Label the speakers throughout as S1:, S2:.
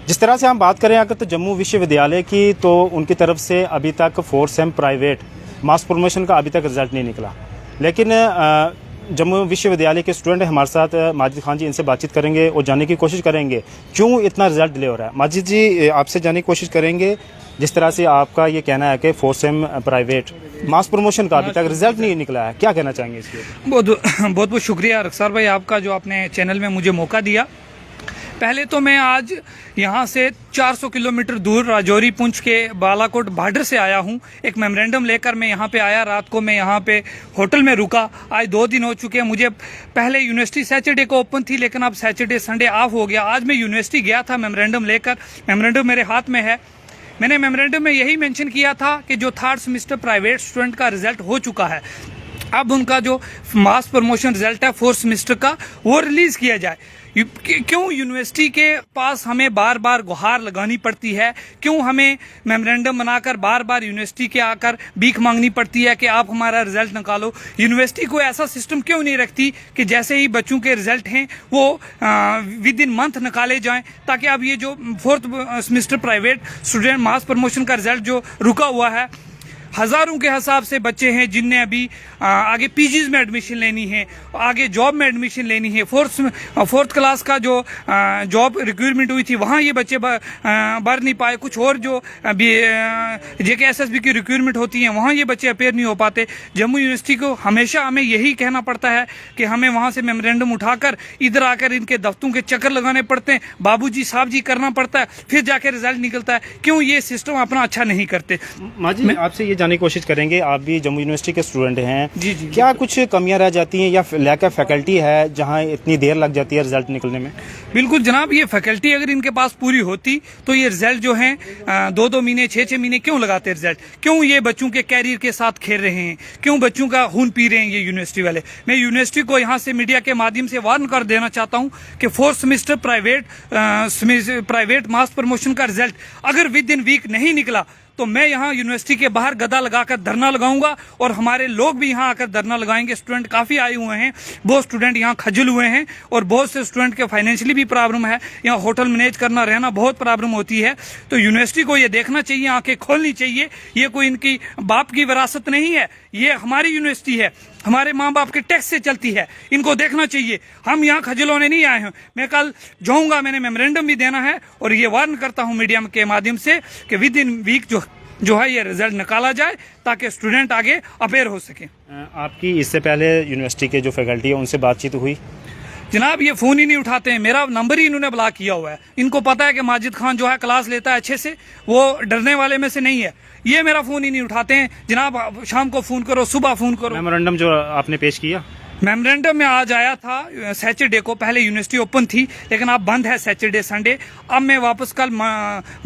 S1: जिस तरह से हम बात करें अगर तो जम्मू विश्वविद्यालय की, तो उनकी तरफ से अभी तक 4 सेम प्राइवेट मास प्रमोशन का अभी तक रिजल्ट नहीं निकला। लेकिन जम्मू विश्वविद्यालय के स्टूडेंट हमारे साथ माजिद खान जी, इनसे बातचीत करेंगे और जानने की कोशिश करेंगे क्यों इतना रिजल्ट डिले हो रहा है। माजिद जी, आपसे जानने की कोशिश करेंगे, जिस तरह से आपका ये कहना है कि 4 सेम प्राइवेट मास प्रमोशन का अभी तक रिजल्ट नहीं निकला है, क्या कहना चाहेंगे इसके?
S2: बहुत बहुत शुक्रिया रखसार भाई आपका, जो आपने चैनल में मुझे मौका दिया। पहले तो मैं आज यहाँ से 400 किलोमीटर दूर राजौरी पुंछ के बालाकोट बॉर्डर से आया हूँ। एक मेमोरेंडम लेकर मैं यहाँ पे आया। रात को मैं यहाँ पे होटल में रुका। आज 2 दिन हो चुके हैं। मुझे पहले यूनिवर्सिटी सैटरडे को ओपन थी, लेकिन अब सैटरडे संडे ऑफ हो गया। आज मैं यूनिवर्सिटी गया था मेमोरेंडम लेकर। मेमोरेंडम मेरे हाथ में है। मैंने मेमोरेंडम में यही मेंशन किया था कि जो 3rd सेमेस्टर प्राइवेट स्टूडेंट का रिजल्ट हो चुका है, अब उनका जो मास प्रमोशन रिजल्ट है 4th सेमेस्टर का, वो रिलीज किया जाए। क्यों यूनिवर्सिटी के पास हमें बार बार गुहार लगानी पड़ती है? क्यों हमें मेमोरेंडम बनाकर बार बार यूनिवर्सिटी के आकर भीख मांगनी पड़ती है कि आप हमारा रिजल्ट निकालो? यूनिवर्सिटी को ऐसा सिस्टम क्यों नहीं रखती कि जैसे ही बच्चों के रिजल्ट हैं वो विद इन मंथ निकाले जाएं, ताकि अब ये जो 4th सेमेस्टर प्राइवेट स्टूडेंट मास प्रमोशन का रिजल्ट जो रुका हुआ है, हज़ारों के हिसाब से बच्चे हैं जिनने अभी आगे पीजीज में एडमिशन लेनी है, आगे जॉब में एडमिशन लेनी है। 4th क्लास का जो जॉब रिक्रूटमेंट हुई थी, वहाँ ये बच्चे भर नहीं पाए। कुछ और जो JKSSB की रिक्रूटमेंट होती है, वहाँ ये बच्चे अपेयर नहीं हो पाते। जम्मू यूनिवर्सिटी को हमेशा हमें यही कहना पड़ता है कि हमें वहाँ से मेमोरेंडम उठाकर इधर आकर इनके दफ्तरों के चक्कर लगाने पड़ते हैं, बाबूजी साहब जी करना पड़ता है, फिर जाके रिजल्ट निकलता है। क्यों ये सिस्टम अपना अच्छा नहीं करते?
S1: माजी, आपसे ये जानने की कोशिश करेंगे, आप भी जम्मू यूनिवर्सिटी के स्टूडेंट हैं।
S2: जी जी।
S1: क्या कुछ कमियां रह जाती हैं या लैक ऑफ फैकल्टी है जहां इतनी देर लग जाती है रिजल्ट निकलने में?
S2: बिल्कुल जनाब, ये फैकल्टी अगर इनके पास पूरी होती तो ये रिजल्ट जो है 2-2 महीने 6-6 महीने क्यों लगाते रिजल्ट? क्यों ये बच्चों के कैरियर के साथ खेल रहे हैं? क्यों बच्चों का खून पी रहे हैं ये यूनिवर्सिटी वाले? मैं यूनिवर्सिटी को यहाँ से मीडिया के माध्यम से वार्न कर देना चाहता हूँ कि 4th सेमेस्टर प्राइवेट मास प्रमोशन का रिजल्ट अगर विद इन वीक नहीं निकला तो मैं यहाँ यूनिवर्सिटी के बाहर गदा लगाकर धरना लगाऊंगा, और हमारे लोग भी यहाँ आकर धरना लगाएंगे। स्टूडेंट काफ़ी आए हुए हैं, बहुत स्टूडेंट यहाँ खजल हुए हैं, और बहुत से स्टूडेंट के फाइनेंशियली भी प्रॉब्लम है। यहाँ होटल मैनेज करना रहना बहुत प्रॉब्लम होती है। तो यूनिवर्सिटी को ये देखना चाहिए, आंखें खोलनी चाहिए। ये कोई इनकी बाप की विरासत नहीं है, ये हमारी यूनिवर्सिटी है, हमारे माँ बाप के टैक्स से चलती है। इनको देखना चाहिए। हम यहाँ खजल होने नहीं आए हैं। मैं कल जाऊँगा, मैंने मेमोरेंडम भी देना है, और ये वार्न करता हूँ मीडिया के माध्यम से कि विद इन वीक जो है ये रिजल्ट निकाला जाए, ताकि स्टूडेंट आगे अपेयर हो सके।
S1: आपकी इससे पहले यूनिवर्सिटी के जो फैकल्टी है उनसे बातचीत हुई?
S2: जनाब, ये फ़ोन ही नहीं उठाते हैं। मेरा नंबर ही इन्होंने ब्लॉक किया हुआ है। इनको पता है कि माजिद खान जो है क्लास लेता है अच्छे से, वो डरने वाले में से नहीं है। ये मेरा फ़ोन ही नहीं उठाते हैं। जनाब, शाम को फ़ोन करो, सुबह फ़ोन करो।
S1: मेमोरेंडम जो आपने पेश किया?
S2: मेमोरेंडम में आज आया था सैटरडे को। पहले यूनिवर्सिटी ओपन थी, लेकिन अब बंद है सैटरडे संडे। अब मैं वापस कल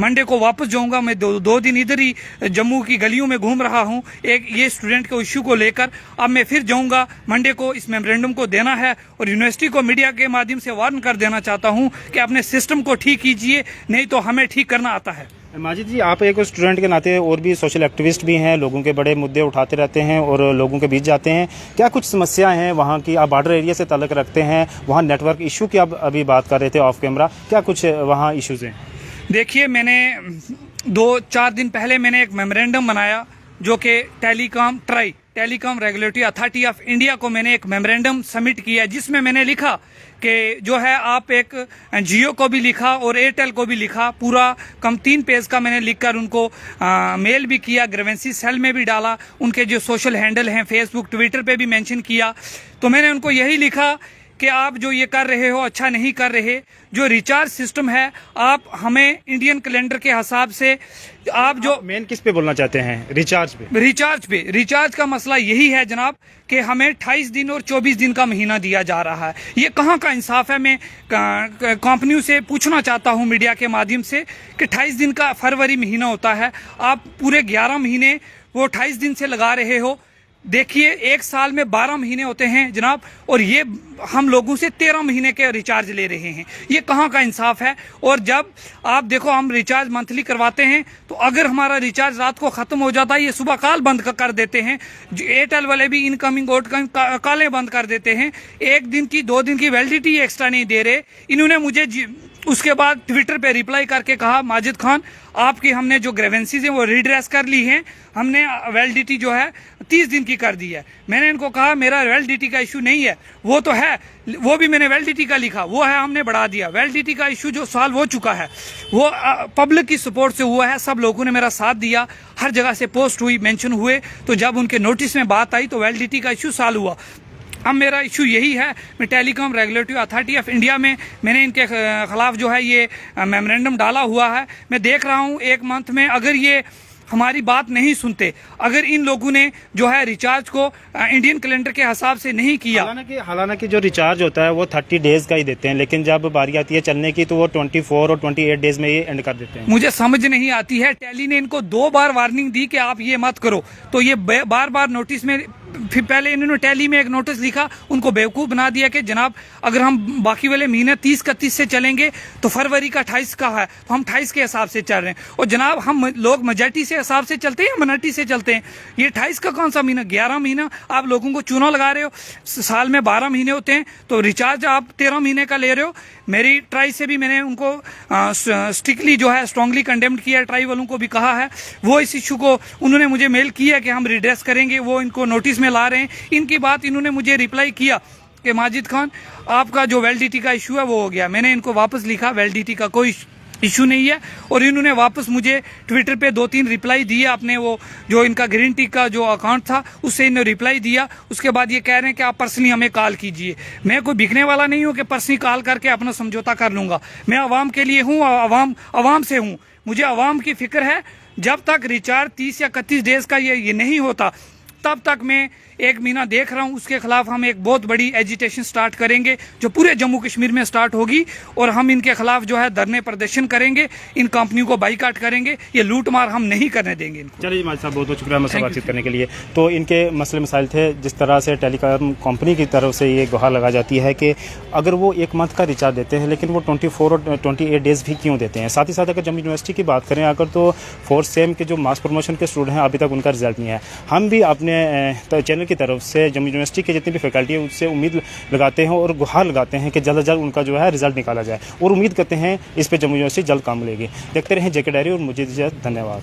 S2: मंडे को वापस जाऊंगा। मैं दो दिन इधर ही जम्मू की गलियों में घूम रहा हूं, एक ये स्टूडेंट के इश्यू को लेकर। अब मैं फिर जाऊंगा मंडे को, इस मेमोरेंडम को देना है, और यूनिवर्सिटी को मीडिया के माध्यम से वार्न कर देना चाहता हूं कि अपने सिस्टम को ठीक कीजिए, नहीं तो हमें ठीक करना आता है।
S1: माजिद जी, आप एक स्टूडेंट के नाते और भी सोशल एक्टिविस्ट भी हैं, लोगों के बड़े मुद्दे उठाते रहते हैं और लोगों के बीच जाते हैं। क्या कुछ समस्या हैं वहाँ की? आप बॉर्डर एरिया से ताल्लुक़ रखते हैं, वहाँ नेटवर्क इशू की आप अभी बात कर रहे थे ऑफ कैमरा, क्या कुछ वहाँ इश्यूज़ हैं?
S2: देखिए, मैंने 2-4 दिन पहले मैंने एक मेमोरेंडम बनाया, जो कि telecom regulatory authority of India को मैंने एक मेमोरेंडम सबमिट किया, जिसमें मैंने लिखा कि जो है आप एक जियो को भी लिखा और एयरटेल को भी लिखा। पूरा 3 पेज का मैंने लिखकर उनको मेल भी किया, ग्रीवेंसी सेल में भी डाला, उनके जो सोशल हैंडल हैं फेसबुक ट्विटर पे भी मेंशन किया। तो मैंने उनको यही लिखा कि आप जो ये कर रहे हो अच्छा नहीं कर रहे। जो रिचार्ज सिस्टम है, आप हमें इंडियन कैलेंडर के हिसाब से आप जो
S1: मेन किस पे बोलना चाहते हैं? रिचार्ज पे?
S2: रिचार्ज का मसला यही है जनाब कि हमें 28 दिन और 24 दिन का महीना दिया जा रहा है। ये कहाँ का इंसाफ है? मैं कंपनियों से पूछना चाहता हूँ मीडिया के माध्यम से कि 28 दिन का फरवरी महीना होता है, आप पूरे 11 महीने वो 28 दिन से लगा रहे हो। देखिए, 1 साल में 12 महीने होते हैं जनाब, और ये हम लोगों से 13 महीने के रिचार्ज ले रहे हैं। ये कहाँ का इंसाफ है? और जब आप देखो, हम रिचार्ज मंथली करवाते हैं, तो अगर हमारा रिचार्ज रात को ख़त्म हो जाता है, ये सुबह कॉल बंद कर देते हैं। एयरटेल वाले भी इनकमिंग आउटकमिंग कॉलें बंद कर देते हैं। 1 दिन की 2 दिन की वैलिडिटी एक्स्ट्रा नहीं दे रहे। इन्होंने मुझे उसके बाद ट्विटर पे रिप्लाई करके कहा, माजिद खान आपकी हमने जो ग्रेवेंसीज हैं वो रिड्रेस कर ली हैं, हमने वैलिडिटी जो है 30 दिन की कर दी है। मैंने इनको कहा मेरा वैलिडिटी का इशू नहीं है, वो तो है, वो भी मैंने वैलिडिटी का लिखा, वो है हमने बढ़ा दिया। वैलिडिटी का इशू जो सॉल्व हो चुका है वो पब्लिक की सपोर्ट से हुआ है, सब लोगों ने मेरा साथ दिया, हर जगह से पोस्ट हुई, मेंशन हुए, तो जब उनके नोटिस में बात आई तो वैलिडिटी का इशू सॉल्व हुआ। अब मेरा इशू यही है, मैं telecom regulatory authority of India में मैंने इनके खिलाफ जो है ये मेमोरेंडम डाला हुआ है। मैं देख रहा हूँ 1 मंथ में अगर ये हमारी बात नहीं सुनते, अगर इन लोगों ने जो है रिचार्ज को इंडियन कैलेंडर के हिसाब से नहीं किया,
S1: हालांकि जो रिचार्ज होता है वो 30 डेज का ही देते हैं, लेकिन जब बारी आती है चलने की तो वो 24 और 28 डेज में ये एंड कर देते हैं।
S2: मुझे समझ नहीं आती है, टेली ने इनको 2 बार वार्निंग दी कि आप ये मत करो, तो ये बार बार नोटिस में, फिर पहले इन्होंने टेली में एक नोटिस लिखा, उनको बेवकूफ़ बना दिया कि जनाब अगर हम बाकी वाले महीने 30-31 से चलेंगे तो फरवरी का 28 का है, तो हम 28 के हिसाब से चल रहे हैं। और जनाब हम लोग मेजॉरिटी से हिसाब से चलते हैं, मिनॉरिटी से चलते हैं। ये 28 का कौन सा महीना, 11 महीना आप लोगों को चूना लगा रहे हो। साल में 12 महीने होते हैं, तो रिचार्ज आप 13 महीने का ले रहे हो। मेरी ट्राई से भी मैंने उनको स्ट्रिक्टली जो है स्ट्रांगली कंडेम्ड किया है, ट्राई वालों को भी कहा है, वो इस इशू को उन्होंने मुझे मेल किया कि हम रिड्रेस करेंगे, वो इनको नोटिस में ला रहे हैं। इनकी बात इन्होंने मुझे रिप्लाई किया कि माजिद खान आपका जो वैलिडिटी का इशू है वो हो गया। मैंने इनको वापस लिखा वैलिडिटी का कोई इशू नहीं है, और इन्होंने वापस मुझे ट्विटर पे 2-3 रिप्लाई दिए, अपने वो जो इनका ग्रीन टी का जो अकाउंट था उससे इन्होंने रिप्लाई दिया। उसके बाद ये कह रहे हैं कि आप पर्सनली हमें कॉल कीजिए। मैं कोई बिकने वाला नहीं हूँ कि पर्सनली कॉल करके अपना समझौता कर लूँगा। मैं आवाम के लिए हूँ, आवाम से हूँ, मुझे आवाम की फिक्र है। जब तक रिचार्ज 30 या 31 डेज का ये नहीं होता तब तक मैं 1 महीना देख रहा हूं। उसके खिलाफ हम एक बहुत बड़ी एजिटेशन स्टार्ट करेंगे जो पूरे जम्मू कश्मीर में स्टार्ट होगी, और हम इनके खिलाफ जो है धरने प्रदर्शन करेंगे, इन कंपनियों को बाइकाट करेंगे। ये लूट मार हम नहीं करने देंगे इनको।
S1: चलिए माजिद साहब, बहुत बहुत शुक्रिया हमसे बातचीत करने के लिए। तो इनके मसले मसाइल थे, जिस तरह से टेलीकॉम कंपनी की तरफ से ये गुहार लगा जाती है कि अगर वो 1 मंथ का रिचार्ज देते हैं लेकिन वो 24 और 28 डेज भी क्यों देते हैं। साथ ही साथ अगर जम्मू यूनिवर्सिटी की बात करें अगर, तो 4th सेम के जो मास प्रमोशन के स्टूडेंट हैं अभी तक उनका रिजल्ट नहीं है। हम भी अपने चैनल की तरफ से जम्मू यूनिवर्सिटी के जितनी भी फैकल्टी है उससे उम्मीद लगाते हैं और गुहार लगाते हैं कि जल्द से जल्द उनका जो है रिजल्ट निकाला जाए, और उम्मीद करते हैं इस पर जम्मू यूनिवर्सिटी जल्द काम लेगी। देखते रहें जेके डायरी और मुझे धन्यवाद।